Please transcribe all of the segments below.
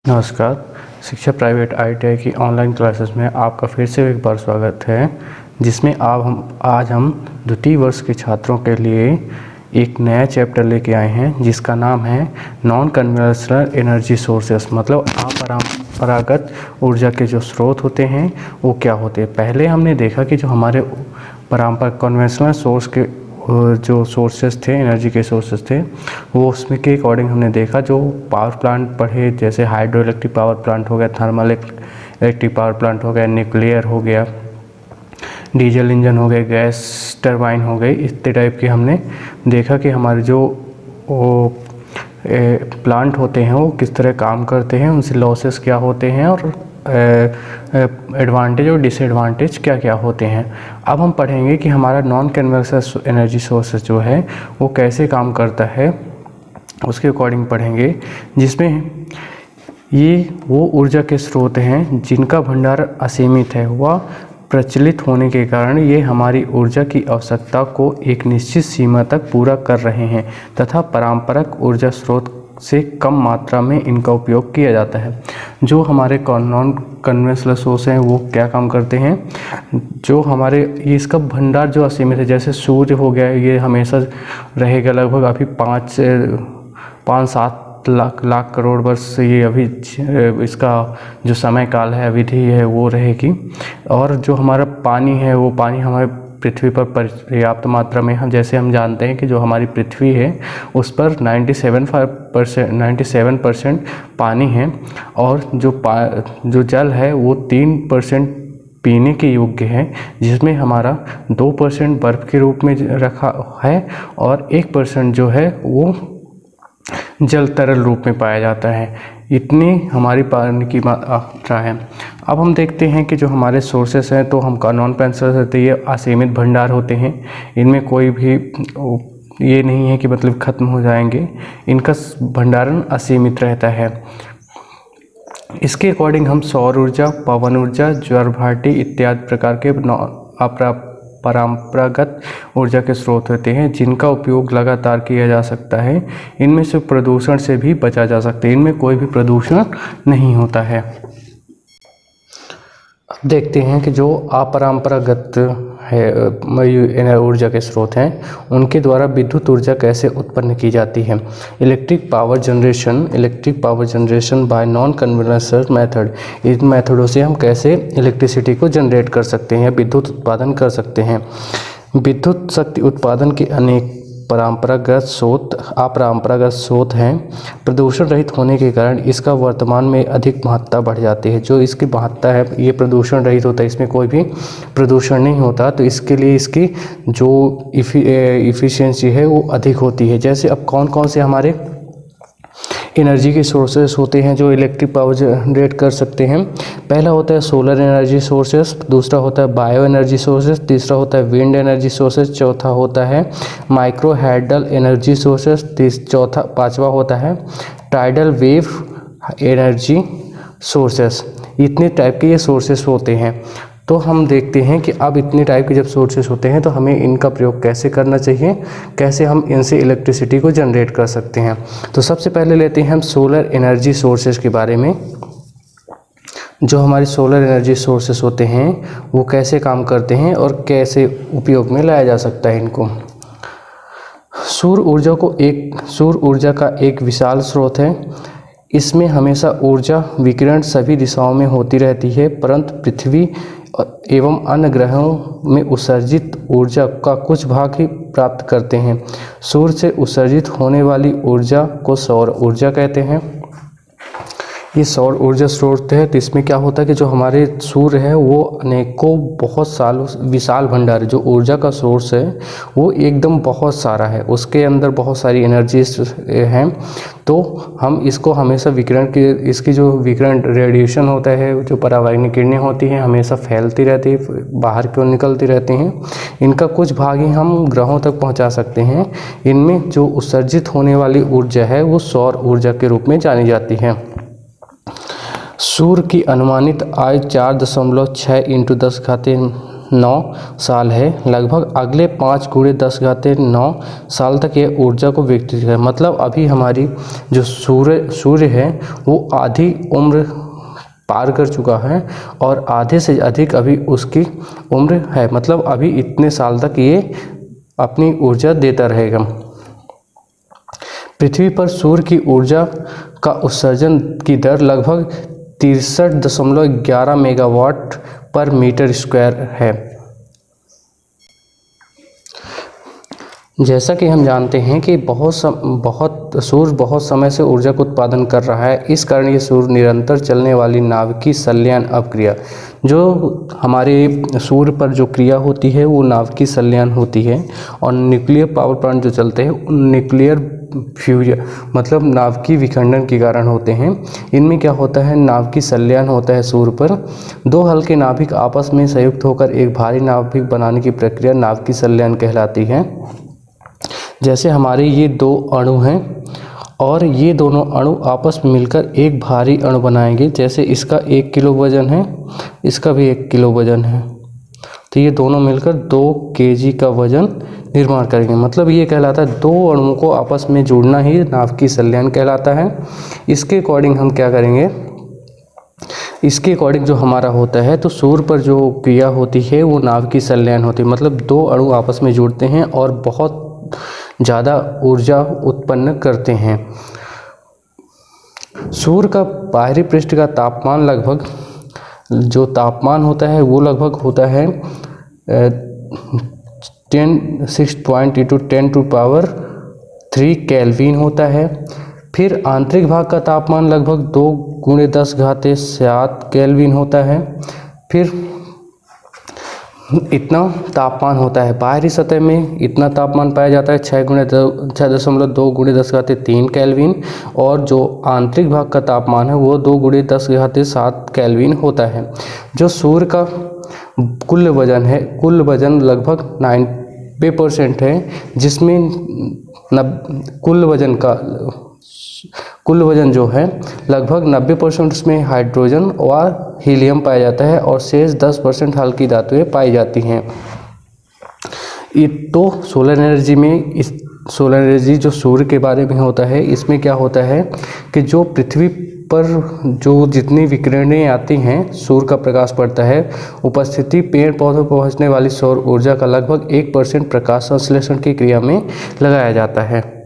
नमस्कार। शिक्षा private ITI की ऑनलाइन क्लासेस में आपका फिर से एक बार स्वागत है, जिसमें आज हम द्वितीय वर्ष के छात्रों के लिए एक नया चैप्टर लेके आए हैं, जिसका नाम है नॉन कन्वेंशनल एनर्जी सोर्सेस। मतलब अपरंपरागत ऊर्जा के जो स्रोत होते हैं वो क्या होते हैं। पहले हमने देखा कि जो हमारे पारंपरिक कन्वेंशनल सोर्स के जो सोर्सेस थे, एनर्जी के सोर्सेस थे, वो उसमें के अकॉर्डिंग हमने देखा। जो पावर प्लांट पढ़े, जैसे हाइड्रो इलेक्ट्रिक पावर प्लांट हो गया, थर्मल इलेक्ट्रिक पावर प्लांट हो गया, न्यूक्लियर हो गया, डीजल इंजन हो गए, गैस टरबाइन हो गई, इतने टाइप के हमने देखा कि हमारे जो प्लांट होते हैं वो किस तरह काम करते हैं, उनसे लॉसेस क्या होते हैं और एडवांटेज और डिसएडवांटेज क्या क्या होते हैं। अब हम पढ़ेंगे कि हमारा नॉन कन्वेंशनल एनर्जी सोर्स जो है वो कैसे काम करता है, उसके अकॉर्डिंग पढ़ेंगे। जिसमें ये वो ऊर्जा के स्रोत हैं जिनका भंडार असीमित है। वह प्रचलित होने के कारण ये हमारी ऊर्जा की आवश्यकता को एक निश्चित सीमा तक पूरा कर रहे हैं तथा पारंपरिक ऊर्जा स्रोत से कम मात्रा में इनका उपयोग किया जाता है। जो हमारे नॉन कन्वेंशनल सोर्स हैं वो क्या काम करते हैं, जो हमारे इसका भंडार जो असीमित है, जैसे सूर्य हो गया, ये हमेशा रहेगा लगभग अभी 5-7 लाख करोड़ वर्ष ये अभी इसका जो समय काल है, अवधि है, वो रहेगी। और जो हमारा पानी है, वो पानी हमारे पृथ्वी पर पर्याप्त मात्रा में, हम जैसे हम जानते हैं कि जो हमारी पृथ्वी है उस पर 97% पानी है, और जो जल है वो 3% पीने के योग्य है, जिसमें हमारा 2% बर्फ़ के रूप में रखा है और 1% जो है वो जल तरल रूप में पाया जाता है। इतनी हमारी पानी की मात्रा है। अब हम देखते हैं कि जो हमारे सोर्सेस हैं, तो हम नॉन कन्वेंशनल होते हैं, ये असीमित भंडार होते हैं। इनमें कोई भी ये नहीं है कि मतलब ख़त्म हो जाएंगे, इनका भंडारण असीमित रहता है। इसके अकॉर्डिंग हम सौर ऊर्जा, पवन ऊर्जा, ज्वारभाटी इत्यादि प्रकार के परंपरागत ऊर्जा के स्रोत होते हैं, जिनका उपयोग लगातार किया जा सकता है। इनमें से प्रदूषण से भी बचा जा सकता है, इनमें कोई भी प्रदूषण नहीं होता है। अब देखते हैं कि जो अपरंपरागत है ऊर्जा के स्रोत हैं, उनके द्वारा विद्युत ऊर्जा कैसे उत्पन्न की जाती है। Electric power generation by non conventional method. इन मेथडों से हम कैसे इलेक्ट्रिसिटी को जनरेट कर सकते हैं, विद्युत उत्पादन कर सकते हैं। विद्युत शक्ति उत्पादन के अनेक अपरंपरागत स्रोत हैं। प्रदूषण रहित होने के कारण इसका वर्तमान में अधिक महत्ता बढ़ जाती है। जो इसकी महत्ता है, ये प्रदूषण रहित होता है, इसमें कोई भी प्रदूषण नहीं होता, तो इसके लिए इसकी जो इफ़िशियंसी है वो अधिक होती है। जैसे अब कौन कौन से हमारे एनर्जी के सोर्सेस होते हैं जो इलेक्ट्रिक पावर जनरेट कर सकते हैं। पहला होता है सोलर एनर्जी सोर्सेस, दूसरा होता है बायो एनर्जी सोर्सेस, तीसरा होता है विंड एनर्जी सोर्सेस, चौथा होता है माइक्रो हाइडल एनर्जी सोर्सेस, पांचवा होता है टाइडल वेव एनर्जी सोर्सेस। इतने टाइप के ये सोर्सेस होते हैं। तो हम देखते हैं कि अब इतने टाइप के जब सोर्सेस होते हैं तो हमें इनका प्रयोग कैसे करना चाहिए, कैसे हम इनसे इलेक्ट्रिसिटी को जनरेट कर सकते हैं। तो सबसे पहले लेते हैं हम सोलर एनर्जी सोर्सेस के बारे में। जो हमारे सोलर एनर्जी सोर्सेस होते हैं वो कैसे काम करते हैं और कैसे उपयोग में लाया जा सकता है इनको। सौर ऊर्जा का एक विशाल स्रोत है। इसमें हमेशा ऊर्जा विकिरण सभी दिशाओं में होती रहती है, परंतु पृथ्वी एवं अन्य ग्रहों में उत्सर्जित ऊर्जा का कुछ भाग ही प्राप्त करते हैं। सूर्य से उत्सर्जित होने वाली ऊर्जा को सौर ऊर्जा कहते हैं। ये सौर ऊर्जा स्रोत है, तो इसमें क्या होता है कि जो हमारे सूर्य है वो अनेकों बहुत विशाल भंडार, जो ऊर्जा का सोर्स है वो एकदम बहुत सारा है, उसके अंदर बहुत सारी एनर्जीज हैं। तो हम इसको हमेशा इसकी जो विकिरण रेडिएशन होता है, जो परावैंगिक किरणें होती हैं, हमेशा फैलती रहती है, बाहर की ओर निकलती रहती हैं। इनका कुछ भाग ही हम ग्रहों तक पहुंचा सकते हैं। इनमें जो उत्सर्जित होने वाली ऊर्जा है वो सौर ऊर्जा के रूप में जानी जाती है। सूर्य की अनुमानित आयु 4.6 × 10 9 साल है। लगभग अगले 5 × 10⁻9 साल तक यह ऊर्जा को विकसित है। मतलब अभी हमारी जो सूर्य है वो आधी उम्र पार कर चुका है और आधे से अधिक अभी उसकी उम्र है। मतलब अभी इतने साल तक ये अपनी ऊर्जा देता रहेगा। पृथ्वी पर सूर्य की ऊर्जा का उत्सर्जन की दर लगभग 63.11 मेगावाट पर मीटर स्क्वायर है। जैसा कि हम जानते हैं कि सूर्य बहुत समय से ऊर्जा का उत्पादन कर रहा है। इस कारण ये सूर्य निरंतर चलने वाली नाभिकीय संलयन अपक्रिया, जो हमारे सूर्य पर जो क्रिया होती है वो नाभिकीय संलयन होती है। और न्यूक्लियर पावर प्लांट जो चलते हैं न्यूक्लियर फ्यूजन मतलब नाभिकीय विखंडन के कारण होते हैं। इनमें क्या होता है, नाभिकीय संलयन होता है सूर्य पर। 2 हल्के नाभिक आपस में संयुक्त होकर एक भारी नाभिक बनाने की प्रक्रिया नाभिकीय संलयन कहलाती है। जैसे हमारे ये 2 अणु हैं और ये दोनों अणु आपस में मिलकर एक भारी अणु बनाएंगे। जैसे इसका 1 किलो वजन है, इसका भी 1 किलो वजन है, तो ये दोनों मिलकर 2 kg का वजन निर्माण करेंगे। मतलब ये कहलाता है 2 अणुओं को आपस में जोड़ना ही नाभिकीय संलयन कहलाता है। इसके अकॉर्डिंग हम क्या करेंगे, इसके अकॉर्डिंग जो हमारा होता है तो सूर्य पर जो क्रिया होती है वो नाभिकीय संलयन होती है। मतलब 2 अणु आपस में जुड़ते हैं और बहुत ज़्यादा ऊर्जा उत्पन्न करते हैं। सूर्य का बाहरी पृष्ठ का तापमान लगभग जो तापमान होता है वो लगभग होता है 6.3 केल्विन होता है। फिर आंतरिक भाग का तापमान लगभग 2 × 10⁷ केल्विन होता है। फिर इतना तापमान होता है। बाहरी सतह में इतना तापमान पाया जाता है 6.2 × 10⁻³ केल्विन। और जो आंतरिक भाग का तापमान है वो 2 × 10⁷ केल्विन होता है। जो सूर्य का कुल वजन लगभग 90% है, जिसमें कुल वजन जो है लगभग 90% उसमें हाइड्रोजन और हीलियम पाया जाता है और शेष 10% हल्की धातुएं पाई जाती हैं। तो सोलर एनर्जी जो सूर्य के बारे में होता है, इसमें क्या होता है कि जो पृथ्वी पर जो जितनी विकिरणें आती हैं, सूर्य का प्रकाश पड़ता है, उपस्थिति पेड़ पौधों पर पहुँचने वाली सौर ऊर्जा का लगभग 1% प्रकाश संश्लेषण की क्रिया में लगाया जाता है।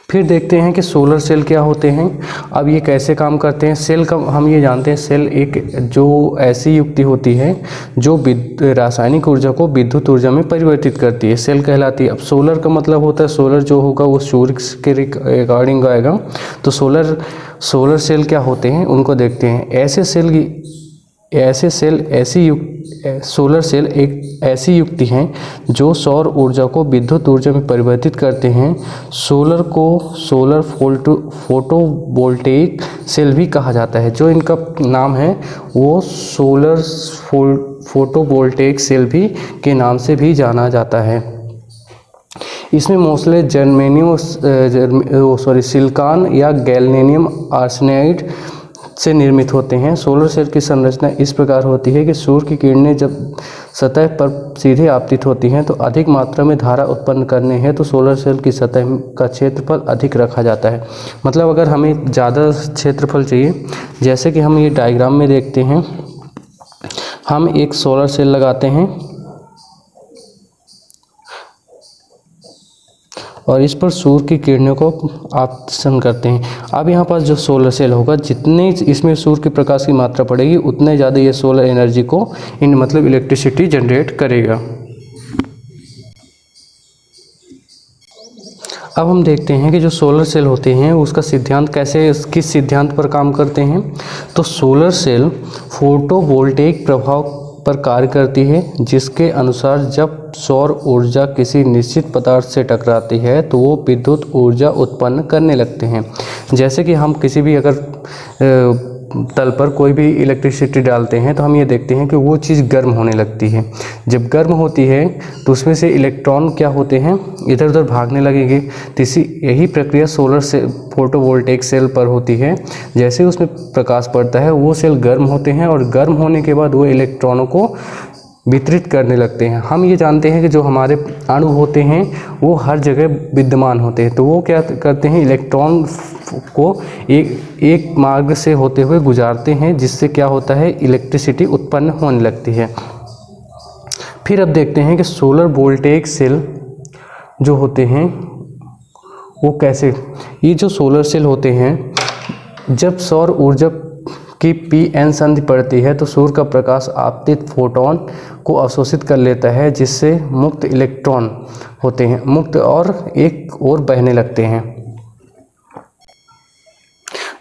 फिर देखते हैं कि सोलर सेल क्या होते हैं। अब ये कैसे काम करते हैं। सेल का हम ये जानते हैं, सेल एक जो ऐसी युक्ति होती है जो रासायनिक ऊर्जा को विद्युत ऊर्जा में परिवर्तित करती है, सेल कहलाती है। अब सोलर का मतलब होता है, सोलर जो होगा वो सूर्य के अकॉर्डिंग आएगा। तो सोलर सेल क्या होते हैं उनको देखते हैं। सोलर सेल एक ऐसी युक्ति है जो सौर ऊर्जा को विद्युत ऊर्जा में परिवर्तित करते हैं। सोलर को सोलर फोटोवोल्टेइक सेल भी कहा जाता है। जो इनका नाम है वो सोलर फोटोवोल्टेइक सेल भी के नाम से भी जाना जाता है। इसमें मोस्टली सिलिकॉन या गैल्वेनियम आर्सेनाइड से निर्मित होते हैं। सोलर सेल की संरचना इस प्रकार होती है कि सूर्य की किरणें जब सतह पर सीधे आपतित होती हैं तो अधिक मात्रा में धारा उत्पन्न करने हैं तो सोलर सेल की सतह का क्षेत्रफल अधिक रखा जाता है। मतलब अगर हमें ज़्यादा क्षेत्रफल चाहिए, जैसे कि हम ये डायग्राम में देखते हैं, हम एक सोलर सेल लगाते हैं और इस पर सूर्य की किरणों को आपतित करते हैं। अब यहाँ पास जो सोलर सेल होगा, जितने इसमें सूर्य के प्रकाश की मात्रा पड़ेगी उतने ज़्यादा ये सोलर एनर्जी को मतलब इलेक्ट्रिसिटी जनरेट करेगा। अब हम देखते हैं कि जो सोलर सेल होते हैं उसका सिद्धांत किस सिद्धांत पर काम करते हैं। तो सोलर सेल फोटोवोल्टेइक प्रभाव पर कार्य करती है, जिसके अनुसार जब सौर ऊर्जा किसी निश्चित पदार्थ से टकराती है तो वो विद्युत ऊर्जा उत्पन्न करने लगते हैं। जैसे कि हम किसी भी अगर तल पर कोई भी इलेक्ट्रिसिटी डालते हैं तो हम ये देखते हैं कि वो चीज़ गर्म होने लगती है। जब गर्म होती है तो उसमें से इलेक्ट्रॉन क्या होते हैं, इधर उधर भागने लगेंगे। तो यही प्रक्रिया सोलर से फोटोवोल्टेइक सेल पर होती है। जैसे उसमें प्रकाश पड़ता है वो सेल गर्म होते हैं और गर्म होने के बाद वो इलेक्ट्रॉनों को वितरित करने लगते हैं। हम ये जानते हैं कि जो हमारे अणु होते हैं वो हर जगह विद्यमान होते हैं, तो वो क्या करते हैं, इलेक्ट्रॉन को एक मार्ग से होते हुए गुजारते हैं, जिससे क्या होता है, इलेक्ट्रिसिटी उत्पन्न होने लगती है। फिर अब देखते हैं कि सोलर वोल्टेइक सेल जो होते हैं वो कैसे, ये जो सोलर सेल होते हैं, जब सौर ऊर्जा की Pn संधि पड़ती है तो सूर्य का प्रकाश आपतित फोटोन को अवशोषित कर लेता है, जिससे मुक्त इलेक्ट्रॉन होते हैं मुक्त और एक ओर बहने लगते हैं।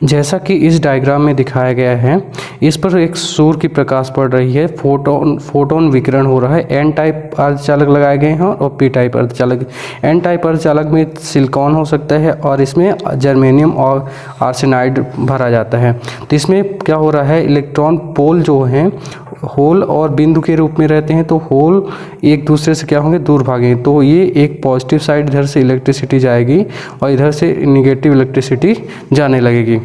जैसा कि इस डायग्राम में दिखाया गया है, इस पर एक सूर्य की प्रकाश पड़ रही है, फोटोन विकिरण हो रहा है। एन टाइप अर्धचालक लगाए गए हैं और पी टाइप अर्धचालक। एन टाइप अर्धचालक में सिलिकॉन हो सकता है और इसमें जर्मेनियम और आर्सेनाइड भरा जाता है। तो इसमें क्या हो रहा है, इलेक्ट्रॉन पोल जो हैं होल और बिंदु के रूप में रहते हैं, तो होल एक दूसरे से क्या होंगे, दूर भागेंगे, तो ये एक पॉजिटिव साइड इधर से इलेक्ट्रिसिटी जाएगी और इधर से निगेटिव इलेक्ट्रिसिटी जाने लगेगी।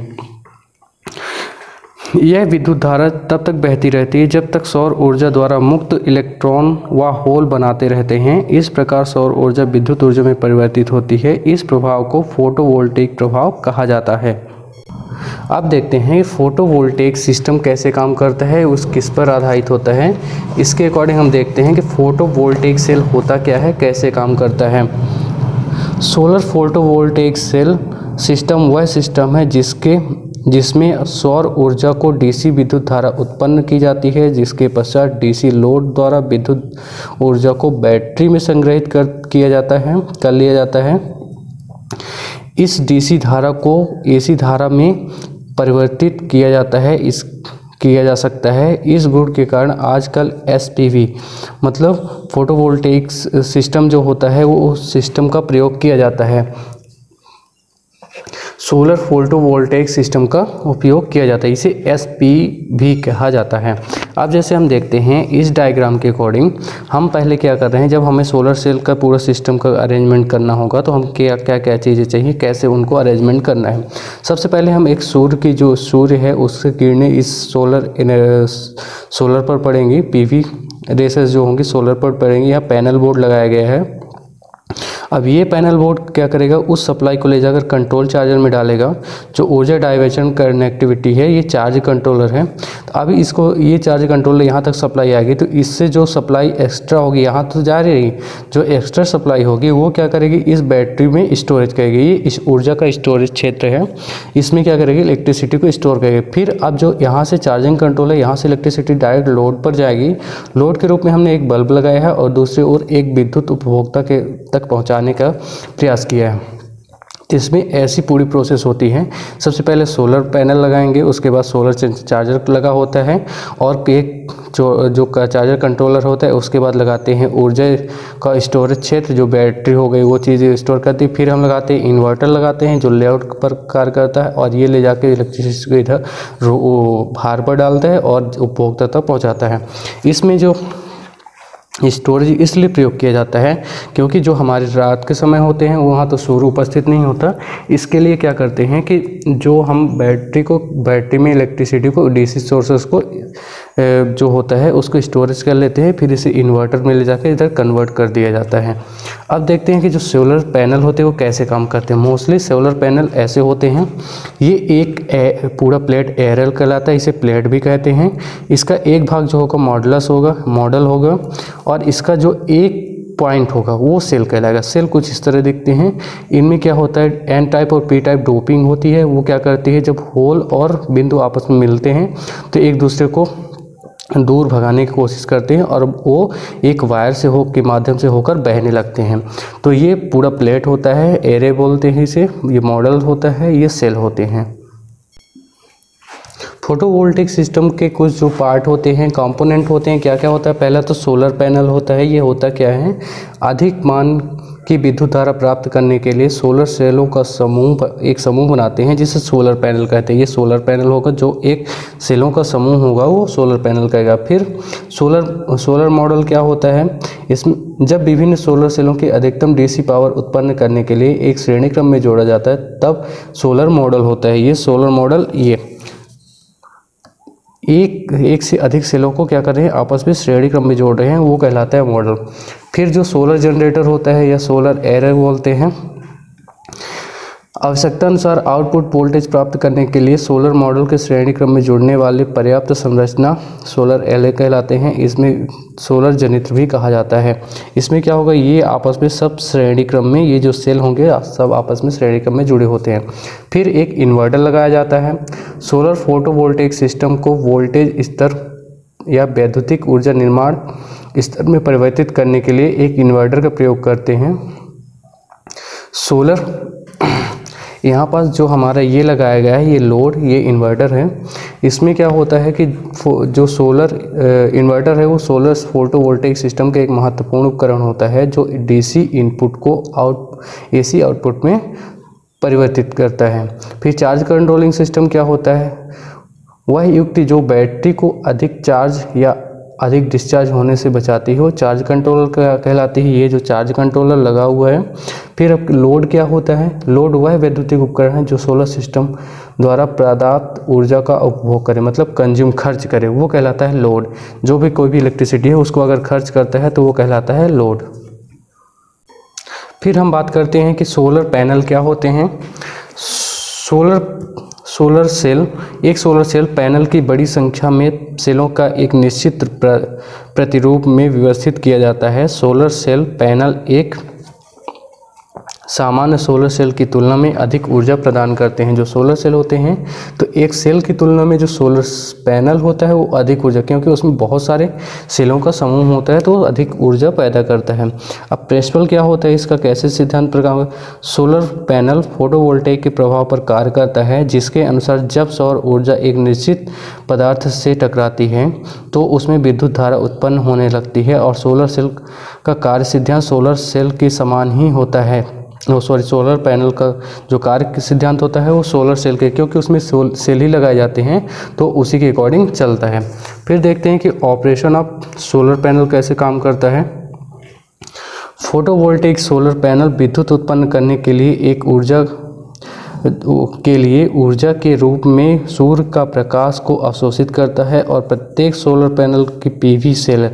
यह विद्युत धारा तब तक बहती रहती है जब तक सौर ऊर्जा द्वारा मुक्त इलेक्ट्रॉन व होल बनाते रहते हैं। इस प्रकार सौर ऊर्जा विद्युत ऊर्जा में परिवर्तित होती है। इस प्रभाव को फोटोवोल्टेइक प्रभाव कहा जाता है। अब देखते हैं फोटोवोल्टेइक सिस्टम कैसे काम करता है, उस किस पर आधारित होता है। इसके अकॉर्डिंग हम देखते हैं कि फोटोवोल्टेइक सेल होता क्या है, कैसे काम करता है। सोलर फोटोवोल्टेइक सेल सिस्टम वह सिस्टम है जिसमें सौर ऊर्जा को डीसी विद्युत धारा उत्पन्न की जाती है, जिसके पश्चात डीसी लोड द्वारा विद्युत ऊर्जा को बैटरी में संग्रहित कर लिया जाता है। इस डीसी धारा को एसी धारा में परिवर्तित किया जा सकता है। इस गुण के कारण आजकल एसपीवी मतलब फोटोवोल्टेइक सिस्टम जो होता है वो उस सिस्टम का प्रयोग किया जाता है। सोलर फोटोवोल्टेइक सिस्टम का उपयोग किया जाता है, इसे एसपीवी कहा जाता है। अब जैसे हम देखते हैं इस डायग्राम के अकॉर्डिंग, हम पहले क्या कर रहे हैं, जब हमें सोलर सेल का पूरा सिस्टम का अरेंजमेंट करना होगा तो हम क्या क्या क्या चीज़ें चाहिए, कैसे उनको अरेंजमेंट करना है। सबसे पहले हम एक सूर्य है उससे किरणें इस सोलर पर पड़ेंगी, पीवी रेसेस जो होंगी सोलर पर पड़ेंगी। यहाँ पैनल बोर्ड लगाया गया है। अब ये पैनल बोर्ड क्या करेगा, उस सप्लाई को ले जाकर कंट्रोल चार्जर में डालेगा। जो ऊर्जा डाइवर्जन कनेक्टिविटी है ये चार्ज कंट्रोलर है। तो अभी ये चार्ज कंट्रोलर यहाँ तक सप्लाई आएगी, तो इससे जो सप्लाई एक्स्ट्रा होगी यहाँ तो जा रही, जो एक्स्ट्रा सप्लाई होगी वो क्या करेगी, इस बैटरी में स्टोरेज करेगी। ये इस ऊर्जा का स्टोरेज क्षेत्र है, इसमें क्या करेगी, इलेक्ट्रिसिटी को स्टोर करेगी। फिर अब जो यहाँ से चार्जिंग कंट्रोल है, यहाँ से इलेक्ट्रिसिटी डायरेक्ट लोड पर जाएगी। लोड के रूप में हमने एक बल्ब लगाया है और दूसरी ओर एक विद्युत उपभोक्ता के तक पहुँचाने का प्रयास किया है। इसमें ऐसी पूरी प्रोसेस होती है। सबसे पहले सोलर पैनल लगाएंगे, उसके बाद सोलर चार्जर लगा होता है और एक जो चार्जर कंट्रोलर होता है, उसके बाद लगाते हैं ऊर्जा का स्टोरेज क्षेत्र, जो बैटरी हो गई वो चीज़ें स्टोर करती है। फिर हम लगाते हैं इन्वर्टर लगाते हैं जो लेआउट पर कार्य करता है और ये ले जाके इलेक्ट्रिसिटी को इधर भार पर डालता है और उपभोक्ता तक पहुँचाता है। इसमें जो स्टोरेज इसलिए प्रयोग किया जाता है क्योंकि जो हमारे रात के समय होते हैं वहाँ तो सूर्य उपस्थित नहीं होता। इसके लिए क्या करते हैं कि जो हम बैटरी में इलेक्ट्रिसिटी को डीसी सोर्सेस को जो होता है उसको स्टोरेज कर लेते हैं, फिर इसे इन्वर्टर में ले जाकर इधर कन्वर्ट कर दिया जाता है। अब देखते हैं कि जो सोलर पैनल होते हैं वो कैसे काम करते हैं। मोस्टली सोलर पैनल ऐसे होते हैं, ये एक पूरा प्लेट एरल कहलाता है, इसे प्लेट भी कहते हैं। इसका एक भाग जो होगा मॉडल होगा और इसका जो एक पॉइंट होगा वो सेल कहलाएगा। सेल कुछ इस तरह दिखते हैं। इनमें क्या होता है, एन टाइप और पी टाइप डोपिंग होती है। वो क्या करती है, जब होल और बिंदु आपस में मिलते हैं तो एक दूसरे को दूर भगाने की कोशिश करते हैं और वो एक वायर के माध्यम से होकर बहने लगते हैं। तो ये पूरा प्लेट होता है, एरे बोलते हैं इसे, ये मॉडल होता है, ये सेल होते हैं। फोटोवोल्टिक सिस्टम के कुछ जो पार्ट होते हैं, कंपोनेंट होते हैं, क्या क्या होता है। पहला तो सोलर पैनल होता है। ये होता क्या है, अधिक मान की विद्युत धारा प्राप्त करने के लिए सोलर सेलों का एक समूह बनाते हैं जिसे सोलर पैनल कहते हैं। ये सोलर पैनल होगा, जो एक सेलों का समूह होगा वो सोलर पैनल कहेगा। फिर सोलर मॉडल क्या होता है, इसमें जब विभिन्न सोलर सेलों की अधिकतम डीसी पावर उत्पन्न करने के लिए एक श्रेणी क्रम में जोड़ा जाता है तब सोलर मॉडल होता है। ये सोलर मॉडल एक से अधिक सेलों को क्या कर रहे हैं, आपस में श्रेणी क्रम में जोड़ रहे हैं, वो कहलाता है मॉडल। फिर जो सोलर जनरेटर होता है या सोलर एरे बोलते हैं, आवश्यकता अनुसार आउटपुट वोल्टेज प्राप्त करने के लिए सोलर मॉडल के श्रेणी क्रम में जुड़ने वाले पर्याप्त संरचना सोलर एरे कहलाते हैं। इसमें सोलर जनित्र भी कहा जाता है। इसमें क्या होगा, ये आपस में सब श्रेणी क्रम में, ये जो सेल होंगे सब आपस में श्रेणी क्रम में जुड़े होते हैं। फिर एक इन्वर्टर लगाया जाता है। सोलर फोटोवोल्टेइक सिस्टम को वोल्टेज स्तर या वैद्युतिक ऊर्जा निर्माण स्तर में परिवर्तित करने के लिए एक इन्वर्टर का प्रयोग करते हैं। सोलर यहाँ पास जो हमारा ये लगाया गया है, ये लोड, ये इन्वर्टर है। इसमें क्या होता है कि जो सोलर इन्वर्टर है वो सोलर फोटोवोल्टेइक सिस्टम का एक महत्वपूर्ण उपकरण होता है जो डीसी इनपुट को एसी आउटपुट में परिवर्तित करता है। फिर चार्ज कंट्रोलिंग सिस्टम क्या होता है, वह युक्ति जो बैटरी को अधिक चार्ज या अधिक डिस्चार्ज होने से बचाती हो, चार्ज कंट्रोलर कहलाती है। ये जो चार्ज कंट्रोलर लगा हुआ है। फिर अब लोड क्या होता है, लोड वह वैद्युतिक उपकरण है जो सोलर सिस्टम द्वारा प्रदत्त ऊर्जा का उपभोग करे, मतलब कंज्यूम, खर्च करे, वो कहलाता है लोड। जो भी कोई भी इलेक्ट्रिसिटी है उसको अगर खर्च करता है तो वो कहलाता है लोड। फिर हम बात करते हैं कि सोलर पैनल क्या होते हैं। सोलर सेल, एक सोलर सेल पैनल की बड़ी संख्या में सेलों का एक निश्चित प्रतिरूप में व्यवस्थित किया जाता है। सोलर सेल पैनल एक सामान्य सोलर सेल की तुलना में अधिक ऊर्जा प्रदान करते हैं। जो सोलर सेल होते हैं तो एक सेल की तुलना में जो सोलर पैनल होता है वो अधिक ऊर्जा, क्योंकि उसमें बहुत सारे सेलों का समूह होता है तो अधिक ऊर्जा पैदा करता है। अब प्रिंसिपल क्या होता है इसका, कैसे सिद्धांत प्रकार, सोलर पैनल फोटोवोल्टेइक के प्रभाव पर कार्य करता है, जिसके अनुसार जब सौर ऊर्जा एक निश्चित पदार्थ से टकराती है तो उसमें विद्युत धारा उत्पन्न होने लगती है। और सोलर सेल का कार्य सिद्धांत सोलर सेल के समान ही होता है। सोलर पैनल का जो कार्य सिद्धांत होता है वो सोलर सेल के, क्योंकि उसमें सेल ही लगाए जाते हैं तो उसी के अकॉर्डिंग चलता है। फिर देखते हैं कि ऑपरेशन ऑफ सोलर पैनल कैसे काम करता है। फोटोवोल्टेइक सोलर पैनल विद्युत उत्पन्न करने के लिए ऊर्जा के रूप में सूर्य का प्रकाश को अवशोषित करता है। और प्रत्येक सोलर पैनल की पीवी सेल,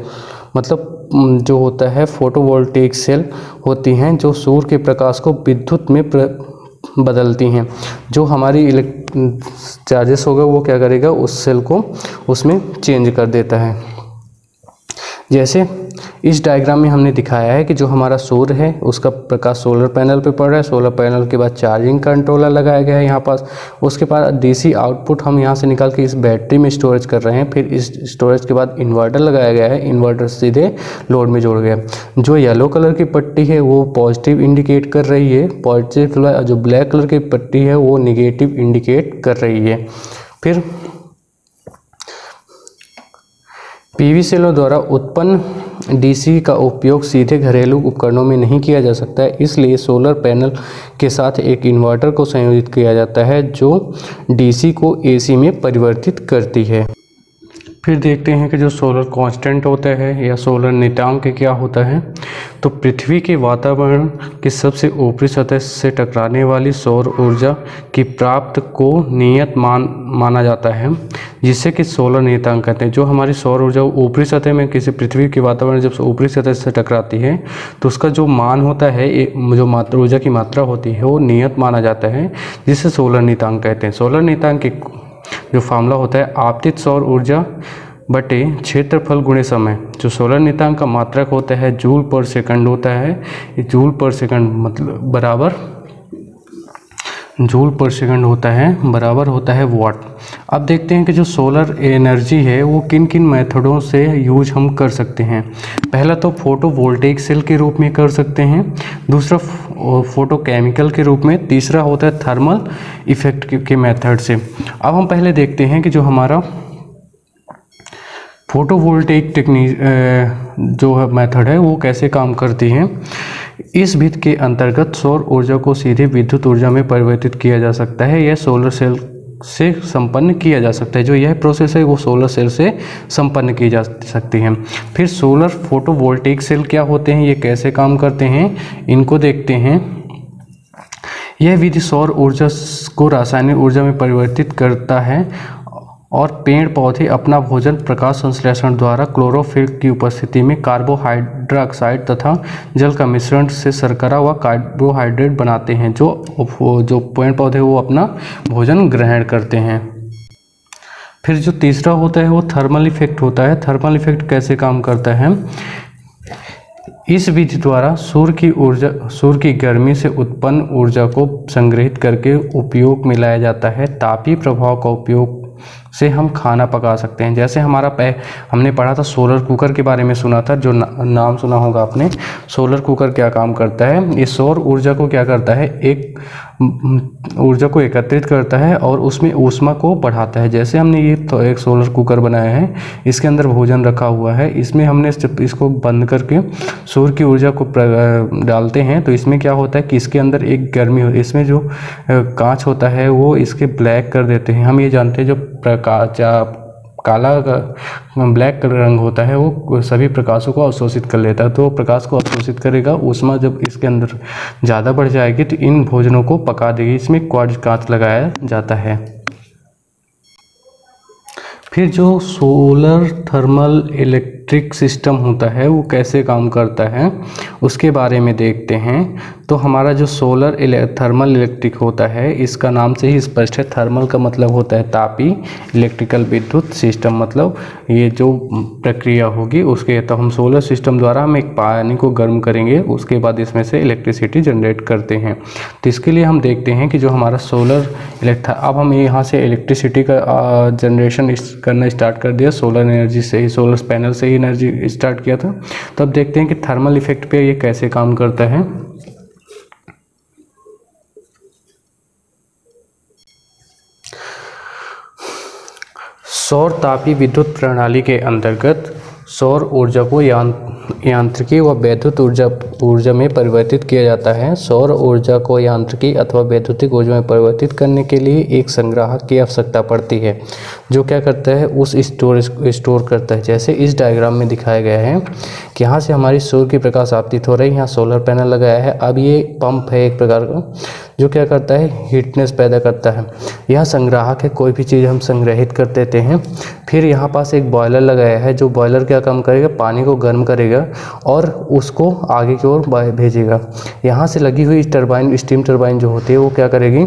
मतलब जो होता है फोटोवोल्टेइक सेल होती हैं जो सूर्य के प्रकाश को विद्युत में बदलती हैं। जो हमारी चार्जेस होगा वो क्या करेगा, उस सेल को उसमें चेंज कर देता है। जैसे इस डायग्राम में हमने दिखाया है कि जो हमारा सूर्य है उसका प्रकाश सोलर पैनल पे पड़ रहा है। सोलर पैनल के बाद चार्जिंग कंट्रोलर लगाया गया है यहाँ पास। उसके बाद डीसी आउटपुट हम यहाँ से निकाल के इस बैटरी में स्टोरेज कर रहे हैं। फिर इस स्टोरेज के बाद इन्वर्टर लगाया गया है। इन्वर्टर सीधे लोड में जोड़ गया। जो येलो कलर की पट्टी है वो पॉजिटिव इंडिकेट कर रही है, पॉजिटिव। जो ब्लैक कलर की पट्टी है वो निगेटिव इंडिकेट कर रही है। फिर पीवी सेलों द्वारा उत्पन्न डीसी का उपयोग सीधे घरेलू उपकरणों में नहीं किया जा सकता है, इसलिए सोलर पैनल के साथ एक इन्वर्टर को संयोजित किया जाता है जो डीसी को एसी में परिवर्तित करती है। फिर देखते हैं कि जो सोलर कांस्टेंट होता है या सोलर नियतांक क्या होता है। तो पृथ्वी के वातावरण की सबसे ऊपरी सतह से टकराने वाली सौर ऊर्जा की प्राप्त को नियत माना जाता है, जिससे कि सोलर नियतांक कहते हैं। जो हमारी सौर ऊर्जा ऊपरी सतह में किसी पृथ्वी के वातावरण जब ऊपरी सतह से टकराती है तो उसका जो मान होता है, जो ऊर्जा की मात्रा होती है वो नियत माना जाता है, जिसे सोलर नियतांक कहते हैं। सोलर नियतांक की जो फार्मूला होता है आपतित सौर ऊर्जा बटे क्षेत्रफल गुणे समय। जो सोलर नियतांक का मात्रक होता है जूल पर सेकंड होता है। जूल पर सेकंड मतलब बराबर जूल पर सेकंड होता है, बराबर होता है वाट। अब देखते हैं कि जो सोलर एनर्जी है वो किन किन मेथडों से यूज हम कर सकते हैं। पहला तो फोटोवोल्टेइक सेल के रूप में कर सकते हैं, दूसरा फोटोकेमिकल के रूप में, तीसरा होता है थर्मल इफेक्ट के मेथड से। अब हम पहले देखते हैं कि जो हमारा फोटोवोल्टेइक टेक्निक जो है मेथड है वो कैसे काम करती है। इस विधि के अंतर्गत सौर ऊर्जा को सीधे विद्युत ऊर्जा में परिवर्तित किया जा सकता है। यह सोलर सेल से संपन्न किया जा सकता है। जो यह प्रोसेस है वो सोलर सेल से संपन्न की जा सकती है। फिर सोलर फोटोवोल्टेइक सेल क्या होते हैं, ये कैसे काम करते हैं, इनको देखते हैं। यह विधि सौर ऊर्जा को रासायनिक ऊर्जा में परिवर्तित करता है और पेड़ पौधे अपना भोजन प्रकाश संश्लेषण द्वारा क्लोरोफिल की उपस्थिति में कार्बोहाइड्रोक्साइड तथा जल का मिश्रण से शर्करा व कार्बोहाइड्रेट बनाते हैं, जो पेड़ पौधे वो अपना भोजन ग्रहण करते हैं। फिर जो तीसरा होता है वो थर्मल इफेक्ट होता है। थर्मल इफेक्ट कैसे काम करता है? इस विधि द्वारा सूर्य की गर्मी से उत्पन्न ऊर्जा को संग्रहित करके उपयोग में लाया जाता है। तापीय प्रभाव का उपयोग से हम खाना पका सकते हैं। जैसे हमने पढ़ा था सोलर कुकर के बारे में, सुना था, जो नाम सुना होगा आपने। सोलर कुकर क्या काम करता है? ये सौर ऊर्जा को क्या करता है? एक ऊर्जा को एकत्रित करता है और उसमें ऊष्मा को बढ़ाता है। जैसे हमने ये तो एक सोलर कुकर बनाया है, इसके अंदर भोजन रखा हुआ है, इसमें हमने इसको बंद करके सूर्य की ऊर्जा को डालते हैं, तो इसमें क्या होता है कि इसके अंदर एक गर्मी होती है, इसमें जो कांच होता है वो इसके ब्लैक कर देते हैं। हम ये जानते हैं जो काला ब्लैक कलर रंग होता है वो सभी प्रकाशों को अवशोषित कर लेता है। तो प्रकाश को अवशोषित करेगा, ऊष्मा जब इसके अंदर ज़्यादा बढ़ जाएगी तो इन भोजनों को पका देगी। इसमें क्वार्ट्ज कांच लगाया जाता है। फिर जो सोलर थर्मल इलेक्ट्रिक सिस्टम होता है वो कैसे काम करता है उसके बारे में देखते हैं। तो हमारा जो सोलर थर्मल इलेक्ट्रिक होता है, इसका नाम से ही स्पष्ट है। थर्मल का मतलब होता है तापी, इलेक्ट्रिकल विद्युत, सिस्टम मतलब ये जो प्रक्रिया होगी उसके, तो हम सोलर सिस्टम द्वारा हम एक पानी को गर्म करेंगे, उसके बाद इसमें से इलेक्ट्रिसिटी जनरेट करते हैं। तो इसके लिए हम देखते हैं कि जो हमारा अब हम यहाँ से इलेक्ट्रिसिटी का जनरेशन करना स्टार्ट कर दिया सोलर एनर्जी से ही, सोलर पैनल से ही एनर्जी स्टार्ट किया था। तो अब देखते हैं कि थर्मल इफेक्ट पे ये कैसे काम करता है। सौर तापीय विद्युत प्रणाली के अंतर्गत सौर ऊर्जा को यांत्रिकी व वैद्युत ऊर्जा में परिवर्तित किया जाता है। सौर ऊर्जा को यांत्रिकी अथवा वैद्युतिक ऊर्जा में परिवर्तित करने के लिए एक संग्राहक की आवश्यकता पड़ती है, जो क्या करता है उस स्टोर करता है। जैसे इस डायग्राम में दिखाया गया है कि यहाँ से हमारी सूर्य की प्रकाश आपतित हो रही है, यहाँ सोलर पैनल लगाया है। अब ये पंप है एक प्रकार का जो क्या करता है हीटनेस पैदा करता है। यह संग्राहक है, कोई भी चीज़ हम संग्रहित कर देते हैं। फिर यहाँ पास एक बॉयलर लगाया है, जो बॉयलर क्या काम करेगा, पानी को गर्म करेगा और उसको आगे की ओर भेजेगा। यहाँ से लगी हुई टरबाइन, स्टीम टरबाइन जो होती है वो क्या करेगी,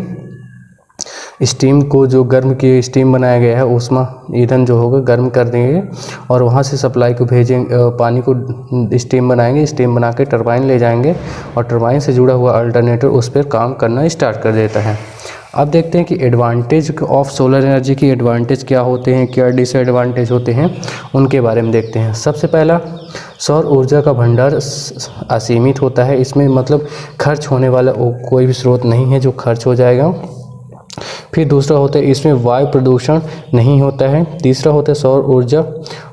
स्टीम को, जो गर्म की स्टीम बनाया गया है ऊष्मा ईंधन जो होगा गर्म कर देंगे और वहाँ से सप्लाई को भेजेंगे, पानी को स्टीम बनाएंगे, स्टीम बना के टरबाइन ले जाएंगे और टरबाइन से जुड़ा हुआ अल्टरनेटर उस पर काम करना स्टार्ट कर देता है। अब देखते हैं कि एडवांटेज ऑफ सोलर एनर्जी की एडवांटेज क्या होते हैं, क्या डिसएडवांटेज होते हैं, उनके बारे में देखते हैं। सबसे पहला, सौर ऊर्जा का भंडार असीमित होता है। इसमें मतलब खर्च होने वाला कोई भी स्रोत नहीं है जो खर्च हो जाएगा। फिर दूसरा होता है इसमें वायु प्रदूषण नहीं होता है। तीसरा होता है सौर ऊर्जा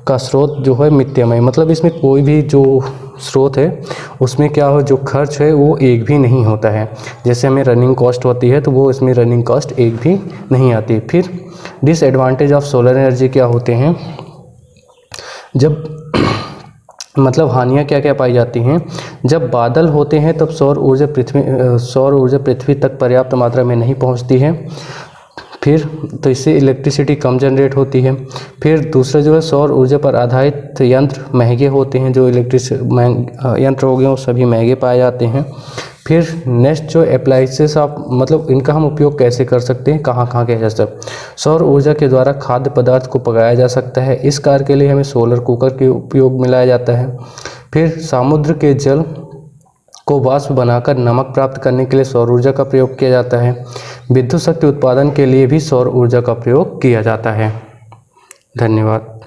का स्रोत जो है मिथ्यामय, मतलब इसमें कोई भी जो स्रोत है उसमें क्या हो, जो खर्च है वो एक भी नहीं होता है। जैसे हमें रनिंग कॉस्ट होती है तो वो इसमें रनिंग कॉस्ट एक भी नहीं आती। फिर डिसएडवांटेज ऑफ सोलर एनर्जी क्या होते हैं, जब मतलब हानियाँ क्या क्या पाई जाती हैं, जब बादल होते हैं तब सौर ऊर्जा पृथ्वी तक पर्याप्त मात्रा में नहीं पहुंचती है। फिर तो इससे इलेक्ट्रिसिटी कम जनरेट होती है। फिर दूसरा जो है सौर ऊर्जा पर आधारित यंत्र महंगे होते हैं, जो यंत्र हो गए वो सभी महंगे पाए जाते हैं। फिर नेक्स्ट जो अप्लाइंसेस आप मतलब इनका हम उपयोग कैसे कर सकते हैं, कहाँ कहाँ किया जा सकता है। सौर ऊर्जा के द्वारा खाद्य पदार्थ को पकाया जा सकता है, इस कार्य के लिए हमें सोलर कुकर के उपयोग में लाया जाता है। फिर समुद्र के जल को वाष्प बनाकर नमक प्राप्त करने के लिए सौर ऊर्जा का प्रयोग किया जाता है। विद्युत शक्ति उत्पादन के लिए भी सौर ऊर्जा का प्रयोग किया जाता है। धन्यवाद।